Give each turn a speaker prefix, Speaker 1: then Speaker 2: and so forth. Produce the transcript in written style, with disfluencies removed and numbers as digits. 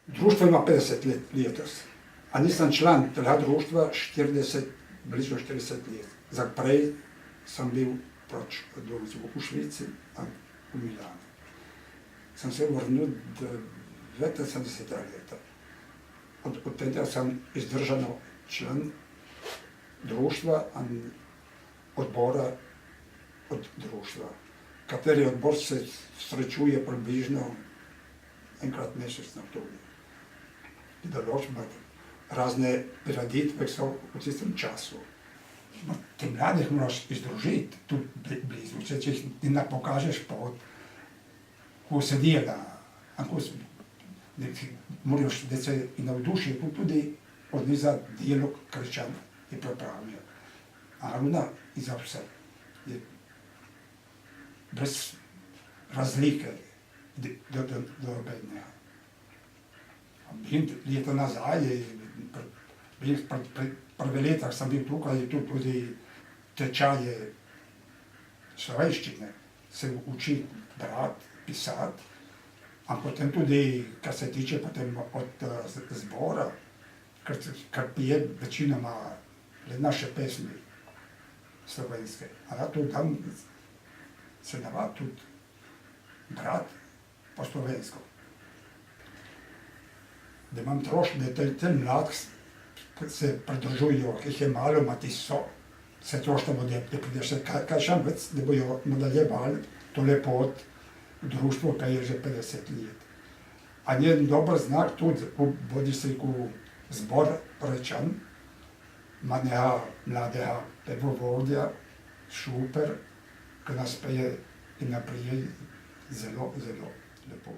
Speaker 1: Društvo ima 50 let letos, a nisem član tega društva blizu 40 let. Za prej sem bil v Švici, v Milanu. Sem se vrnil 79 leta. Od tega sem izdržano član društva in odbora od društva. Kateri odbor se srečuje približno enkrat mesečno tudi. Določbe, razne prireditve so v tistem času. Te mladih moraš izdružiti tu blizu, če jih ne pokažeš pot, ko se dela, moraš, da se navduši tudi od njih za delo, krščan je pripravljen. A ona je za vse. Brez razlike do obednega. Leta nazaj, prve leta sem bil tukaj, je tu tudi tečaje slovenščine, se uči brati, pisati, a potem tudi, kar se tiče potem od zbora, kar pije večinoma le naše pesmi slovenske. A ja tudi tam se navad tudi brati po slovensko. Da imam trošk, da te mlad se pridružujejo, ki jih je malo, ma ti so, se troštamo, da prideš, kaj še več, da bojo nadaljevali tole pot v društvu, kaj je že 50 let. A je dober znak tudi v Bodisliku zbor Rečan, manjega mladega pevovodja, Šuper, ki nas peje in naprej zelo, zelo lepo.